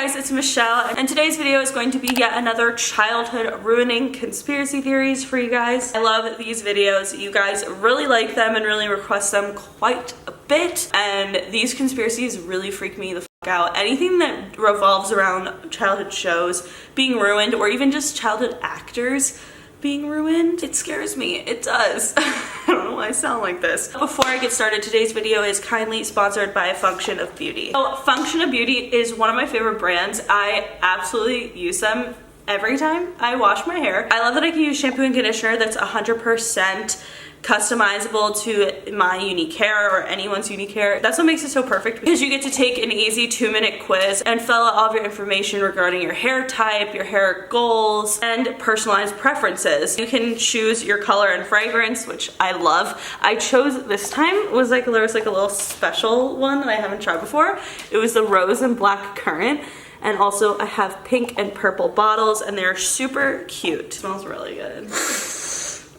guys, it's Michelle, and today's video is going to be yet another childhood ruining conspiracy theories for you guys. I love these videos. You guys really like them and really request them quite a bit, and these conspiracies really freak me the fuck out. Anything that revolves around childhood shows being ruined, or even just childhood actors being ruined, it scares me. It does. I don't know why I sound like this. Before I get started, today's video is kindly sponsored by Function of Beauty. So Function of Beauty is one of my favorite brands. I absolutely use them every time I wash my hair. I love that I can use shampoo and conditioner that's 100% customizable to my unique hair or anyone's unique hair. That's what makes it so perfect, because you get to take an easy 2-minute quiz and fill out all of your information regarding your hair type, your hair goals, and personalized preferences. You can choose your color and fragrance, which I love. I chose this time, there was like a little special one that I haven't tried before. It was the rose and black currant. And also I have pink and purple bottles, and they're super cute. It smells really good.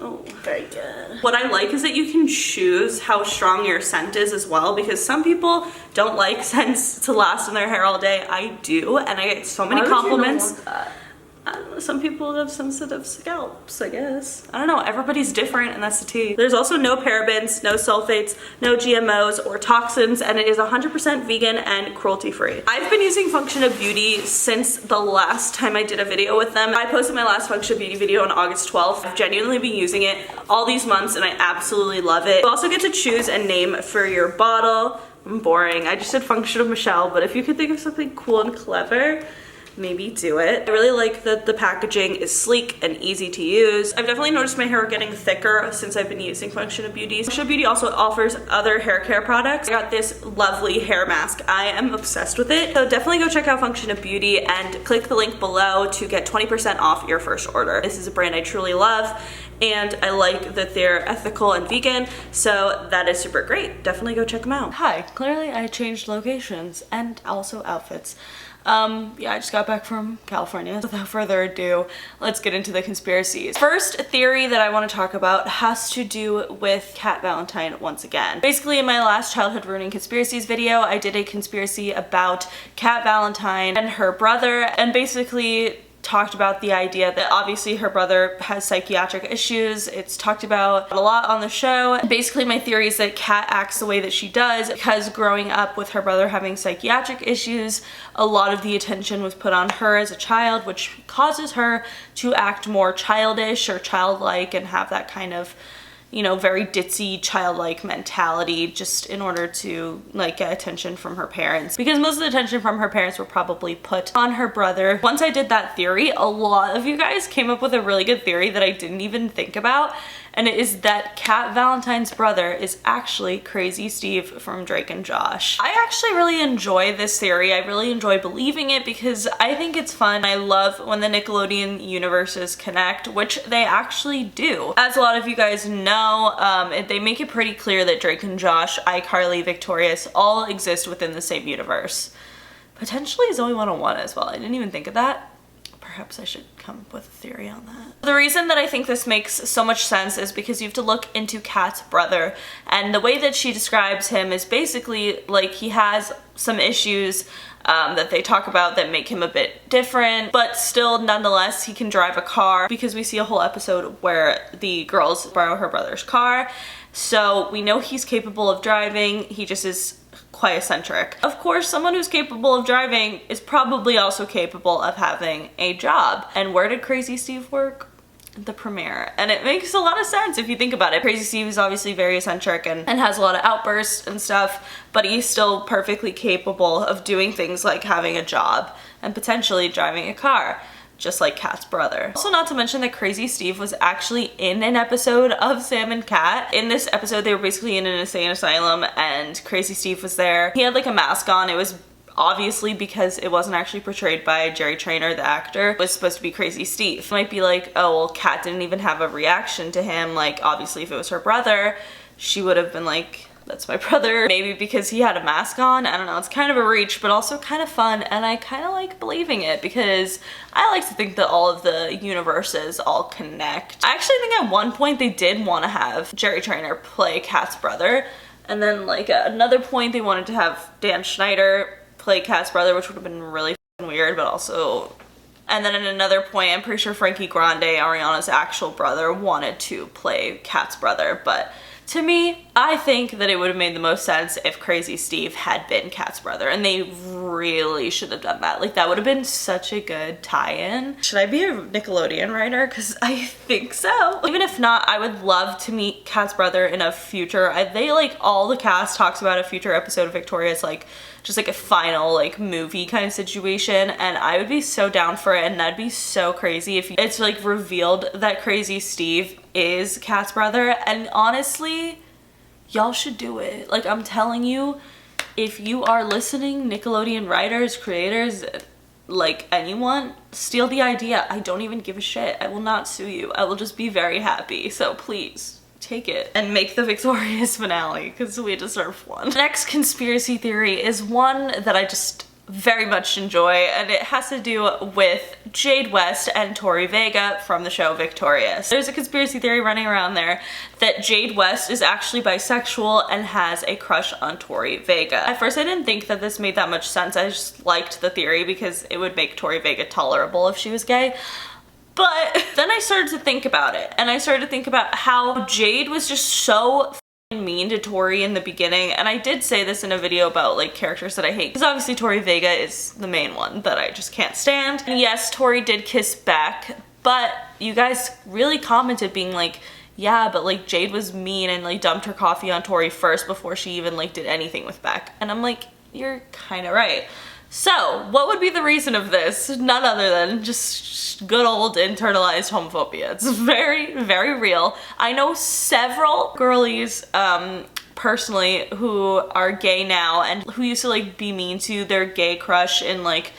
Oh, very good. What I like is that you can choose how strong your scent is as well, because some people don't like scents to last in their hair all day. I do, and I get so many compliments. You not want that? I don't know, some people have sensitive scalps, I guess. I don't know, everybody's different, and that's the tea. There's also no parabens, no sulfates, no GMOs or toxins, and it is 100% vegan and cruelty-free. I've been using Function of Beauty since the last time I did a video with them. I posted my last Function of Beauty video on August 12th. I've genuinely been using it all these months, and I absolutely love it. You also get to choose a name for your bottle. I'm boring, I just did Function of Michelle, but if you could think of something cool and clever, maybe do it. I really like that the packaging is sleek and easy to use. I've definitely noticed my hair getting thicker since I've been using Function of Beauty. Function of Beauty also offers other hair care products. I got this lovely hair mask. I am obsessed with it. So definitely go check out Function of Beauty and click the link below to get 20% off your first order. This is a brand I truly love, and I like that they're ethical and vegan, so that is super great. Definitely go check them out. Hi, clearly I changed locations and also outfits. Yeah, I just got back from California. Without further ado, let's get into the conspiracies. First theory that I want to talk about has to do with Cat Valentine once again. Basically, in my last childhood ruining conspiracies video, I did a conspiracy about Cat Valentine and her brother, and basically talked about the idea that obviously her brother has psychiatric issues. It's talked about a lot on the show. Basically, my theory is that Kat acts the way that she does because growing up with her brother having psychiatric issues, a lot of the attention was put on her as a child, which causes her to act more childish or childlike and have that kind of, you know, very ditzy childlike mentality, just in order to like get attention from her parents, because most of the attention from her parents were probably put on her brother. Once I did that theory, a lot of you guys came up with a really good theory that I didn't even think about, and it is that Cat Valentine's brother is actually Crazy Steve from Drake and Josh. I actually really enjoy this theory. I really enjoy believing it because I think it's fun. I love when the Nickelodeon universes connect, which they actually do. As a lot of you guys know, they make it pretty clear that Drake and Josh, iCarly, Victorious all exist within the same universe. Potentially Zoe 101 as well. I didn't even think of that. Perhaps I should come up with a theory on that. The reason that I think this makes so much sense is because you have to look into Kat's brother, and the way that she describes him is basically like he has some issues that they talk about that make him a bit different, but still nonetheless he can drive a car, because we see a whole episode where the girls borrow her brother's car. So we know he's capable of driving, he just is quite eccentric. Of course, someone who's capable of driving is probably also capable of having a job. And where did Crazy Steve work? The Premiere. And it makes a lot of sense if you think about it. Crazy Steve is obviously very eccentric and has a lot of outbursts and stuff, but he's still perfectly capable of doing things like having a job and potentially driving a car, just like Kat's brother. Also, not to mention that Crazy Steve was actually in an episode of Sam and Cat. In this episode, they were basically in an insane asylum and Crazy Steve was there. He had like a mask on. It was obviously because it wasn't actually portrayed by Jerry Trainer, the actor. It was supposed to be Crazy Steve. It might be like, oh, well, Kat didn't even have a reaction to him. Like, obviously, if it was her brother, she would have been like, that's my brother. Maybe because he had a mask on. I don't know. It's kind of a reach, but also kind of fun, and I kind of like believing it because I like to think that all of the universes all connect. I actually think at one point they did want to have Jerry Trainer play Kat's brother, and then like at another point they wanted to have Dan Schneider play Kat's brother, which would have been really weird, but also... And then at another point, I'm pretty sure Frankie Grande, Ariana's actual brother, wanted to play Kat's brother, but to me, I think that it would have made the most sense if Crazy Steve had been Kat's brother, and they really should have done that. Like, that would have been such a good tie-in. Should I be a Nickelodeon writer? Because I think so. Even if not, I would love to meet Kat's brother in a future, they like, all the cast talks about a future episode of Victoria's, like, just like a final like movie kind of situation, and I would be so down for it, and that'd be so crazy if it's like revealed that Crazy Steve is Kat's brother. And honestly, y'all should do it. Like, I'm telling you, if you are listening, Nickelodeon writers, creators, like anyone, steal the idea. I don't even give a shit. I will not sue you. I will just be very happy. So please take it and make the Victoria's finale, because we deserve one. The next conspiracy theory is one that I just very much enjoy, and it has to do with Jade West and Tori Vega from the show Victorious. There's a conspiracy theory running around there that Jade West is actually bisexual and has a crush on Tori Vega. At first I didn't think that this made that much sense. I just liked the theory because it would make Tori Vega tolerable if she was gay. But then I started to think about it, and I started to think about how Jade was just so mean to Tori in the beginning. And I did say this in a video about like characters that I hate, because obviously Tori Vega is the main one that I just can't stand. And yes, Tori did kiss back, but you guys really commented being like, yeah, but like Jade was mean and like dumped her coffee on Tori first before she even like did anything with Beck. And I'm like, you're kind of right. So, what would be the reason of this? None other than just good old internalized homophobia. It's very, very real. I know several girlies, personally, who are gay now and who used to like be mean to their gay crush in like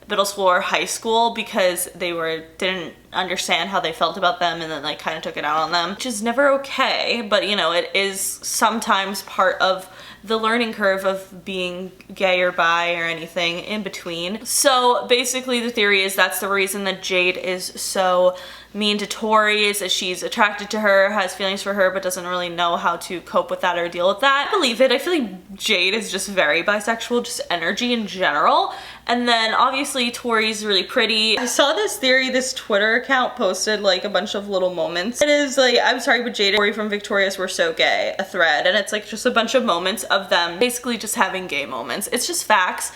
middle school or high school because they didn't understand how they felt about them, and then like kind of took it out on them, which is never okay, but you know, it is sometimes part of the learning curve of being gay or bi or anything in between. So basically the theory is that's the reason that Jade is so mean to Tori, is that she's attracted to her, has feelings for her, but doesn't really know how to cope with that or deal with that. I believe it. I feel like Jade is just very bisexual, just energy in general. And then obviously Tori's really pretty. I saw this theory, this Twitter account posted like a bunch of little moments. It is like, I'm sorry, but Jade and Tori from Victorious were so gay, a thread, and it's like just a bunch of moments of them basically just having gay moments. It's just facts.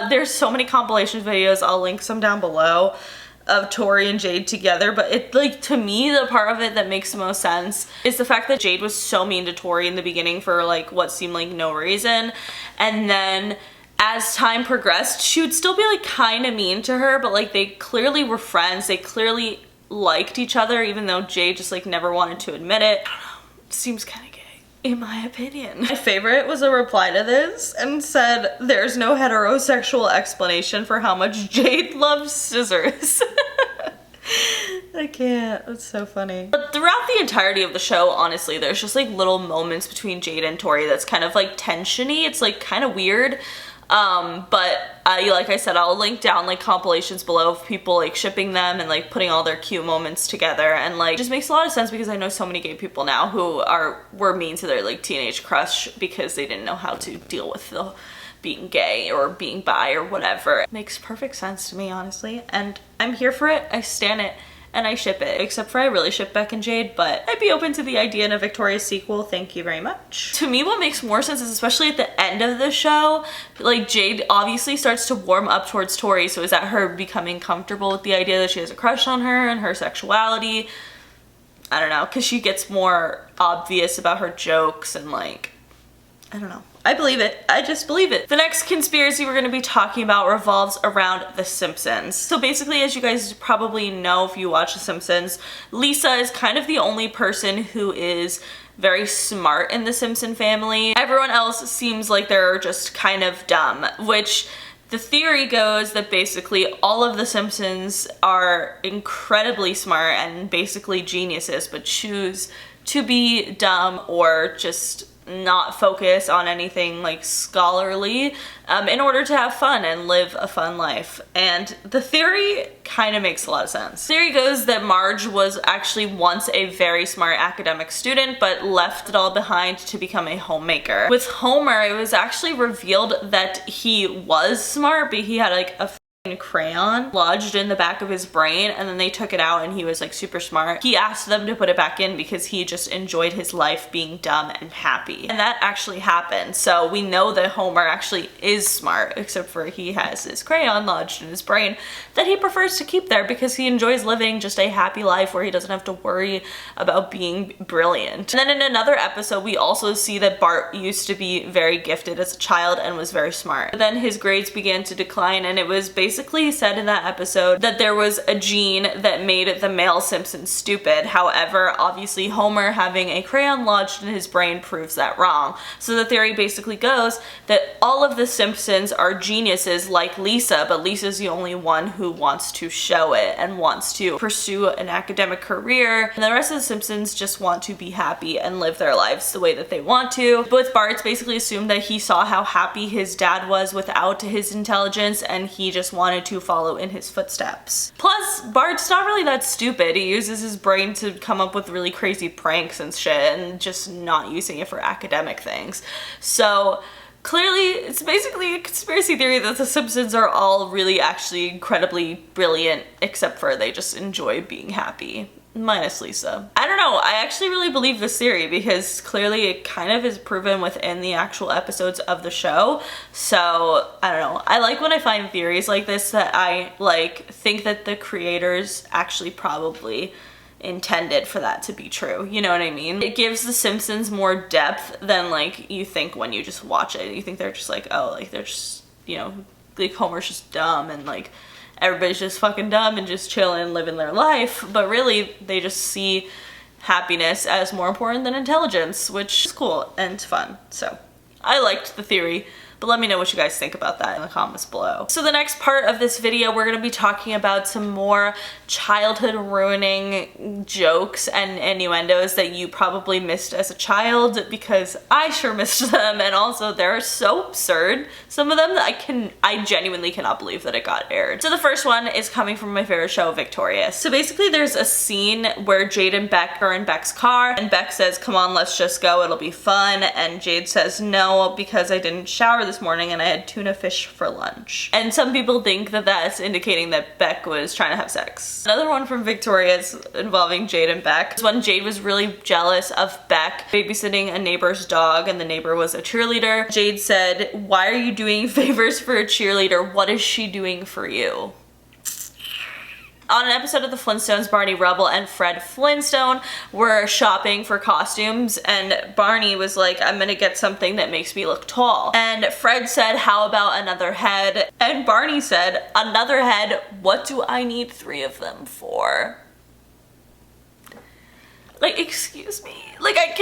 There's so many compilation videos, I'll link some down below, of Tori and Jade together, but it, like, to me, the part of it that makes the most sense is the fact that Jade was so mean to Tori in the beginning for like what seemed like no reason, and then as time progressed she would still be like kind of mean to her, but like they clearly were friends, they clearly liked each other, even though Jade just like never wanted to admit it. I don't know, it seems kind of gay in my opinion. My favorite was a reply to this and said, there's no heterosexual explanation for how much Jade loves scissors. I can't, it's so funny. But throughout the entirety of the show, honestly, there's just like little moments between Jade and Tori that's kind of like tensiony. It's like kind of weird. Like I said, I'll link down like compilations below of people like shipping them and like putting all their cute moments together, and like it just makes a lot of sense because I know so many gay people now who were mean to their like teenage crush because they didn't know how to deal with the being gay or being bi or whatever. It makes perfect sense to me, honestly, and I'm here for it. I stan it. And I ship it, except for I really ship Beck and Jade, but I'd be open to the idea in a Victorious sequel, thank you very much. To me, what makes more sense is, especially at the end of the show, like Jade obviously starts to warm up towards Tori, so is that her becoming comfortable with the idea that she has a crush on her and her sexuality? I don't know, because she gets more obvious about her jokes and like, I don't know. I believe it. I just believe it. The next conspiracy we're going to be talking about revolves around The Simpsons. So basically, as you guys probably know if you watch The Simpsons, Lisa is kind of the only person who is very smart in the Simpson family. Everyone else seems like they're just kind of dumb, which the theory goes that basically all of the Simpsons are incredibly smart and basically geniuses, but choose to be dumb or just not focus on anything like scholarly in order to have fun and live a fun life. And the theory kind of makes a lot of sense. The theory goes that Marge was actually once a very smart academic student but left it all behind to become a homemaker. With Homer, it was actually revealed that he was smart, but he had like a crayon lodged in the back of his brain, and then they took it out and he was like super smart. He asked them to put it back in because he just enjoyed his life being dumb and happy. And that actually happened. So we know that Homer actually is smart, except for he has his crayon lodged in his brain that he prefers to keep there because he enjoys living just a happy life where he doesn't have to worry about being brilliant. And then in another episode, we also see that Bart used to be very gifted as a child and was very smart. But then his grades began to decline, and it was basically said in that episode that there was a gene that made the male Simpsons stupid. However, obviously Homer having a crayon lodged in his brain proves that wrong. So the theory basically goes that all of the Simpsons are geniuses like Lisa, but Lisa's the only one who wants to show it and wants to pursue an academic career, and the rest of the Simpsons just want to be happy and live their lives the way that they want to. But with Bart, it's basically assumed that he saw how happy his dad was without his intelligence, and he just wanted to follow in his footsteps. Plus, Bart's not really that stupid. He uses his brain to come up with really crazy pranks and shit, and just not using it for academic things. So clearly, it's basically a conspiracy theory that the Simpsons are all really actually incredibly brilliant, except for they just enjoy being happy. Minus Lisa. I don't know, I actually really believe this theory because clearly it kind of is proven within the actual episodes of the show. So, I don't know. I like when I find theories like this that I like think that the creators actually probably intended for that to be true. You know what I mean? It gives The Simpsons more depth than like you think when you just watch it. You think they're just like, oh, like they're just, you know, like Homer's just dumb and like everybody's just fucking dumb and just chilling, living their life, but really they just see happiness as more important than intelligence, which is cool and fun. So I liked the theory, but let me know what you guys think about that in the comments below. So the next part of this video, we're gonna be talking about some more childhood ruining jokes and innuendos that you probably missed as a child, because I sure missed them, and also they're so absurd, some of them, that I genuinely cannot believe that it got aired. So the first one is coming from my favorite show, Victorious. So basically there's a scene where Jade and Beck are in Beck's car, and Beck says, come on, let's just go, it'll be fun, and Jade says, no, because I didn't shower this morning and I had tuna fish for lunch. And some people think that that's indicating that Beck was trying to have sex. Another one from Victorious involving Jade and Beck is when Jade was really jealous of Beck babysitting a neighbor's dog, and the neighbor was a cheerleader. Jade said, why are you doing favors for a cheerleader? What is she doing for you? On an episode of the Flintstones, Barney Rubble and Fred Flintstone were shopping for costumes, and Barney was like, I'm gonna get something that makes me look tall. And Fred said, how about another head? And Barney said, another head? What do I need 3 of them for? Like, excuse me? Like, I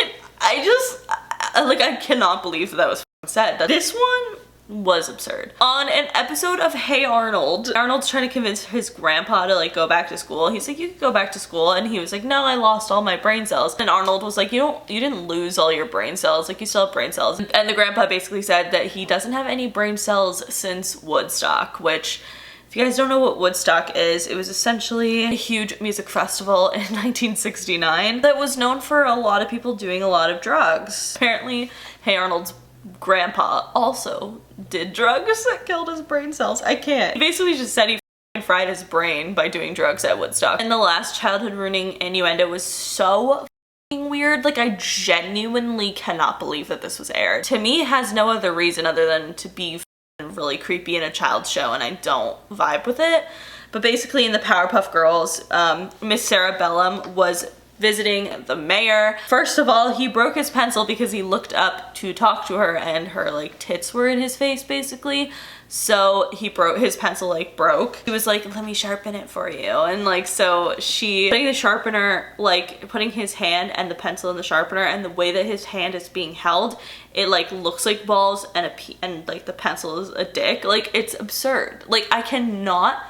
cannot believe that was said. This one was absurd. On an episode of Hey Arnold, Arnold's trying to convince his grandpa to like go back to school. He's like, you could go back to school, and he was like, no, I lost all my brain cells. And Arnold was like, you didn't lose all your brain cells, like you still have brain cells. And the grandpa basically said that he doesn't have any brain cells since Woodstock, which, if you guys don't know what Woodstock is, it was essentially a huge music festival in 1969 that was known for a lot of people doing a lot of drugs. Apparently, Hey Arnold's grandpa also did drugs that killed his brain cells. I can't. He basically just said he fried his brain by doing drugs at Woodstock. And the last childhood ruining innuendo was so weird. Like, I genuinely cannot believe that this was aired. To me, it has no other reason other than to be really creepy in a child's show, and I don't vibe with it. But basically in the Powerpuff Girls, Miss Sarah Bellum was visiting the mayor. First of all, he broke his pencil because he looked up to talk to her, and her like tits were in his face basically. So he broke his pencil, like broke. He was like, let me sharpen it for you. And like, so she putting the sharpener, like putting his hand and the pencil in the sharpener, and the way that his hand is being held, it like looks like balls, and like the pencil is a dick. Like, it's absurd. Like, I cannot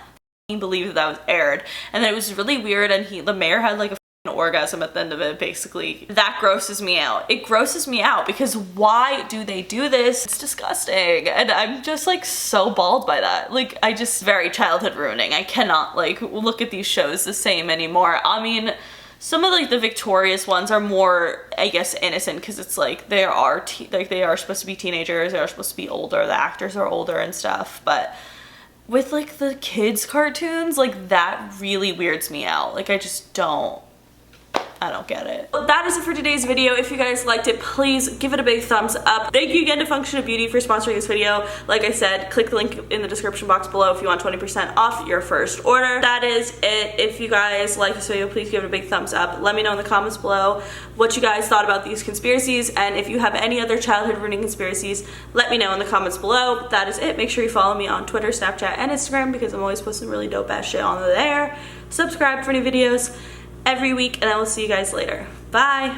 believe that was aired. And then it was really weird, and the mayor had like a orgasm at the end of it, basically. That grosses me out. It grosses me out because why do they do this? It's disgusting. And I'm just like so bald by that. Like, I just, very childhood ruining. I cannot like look at these shows the same anymore. I mean, some of like the victorious ones are more, I guess, innocent because it's like they are supposed to be teenagers, they are supposed to be older, the actors are older and stuff, but with like the kids cartoons, like that really weirds me out. Like I don't get it. Well, that is it for today's video. If you guys liked it, please give it a big thumbs up. Thank you again to Function of Beauty for sponsoring this video. Like I said, click the link in the description box below if you want 20% off your first order. That is it. If you guys like this video, please give it a big thumbs up. Let me know in the comments below what you guys thought about these conspiracies, and if you have any other childhood ruining conspiracies, let me know in the comments below. That is it. Make sure you follow me on Twitter, Snapchat, and Instagram because I'm always posting really dope ass shit on there. Subscribe for new videos every week, and I will see you guys later. Bye!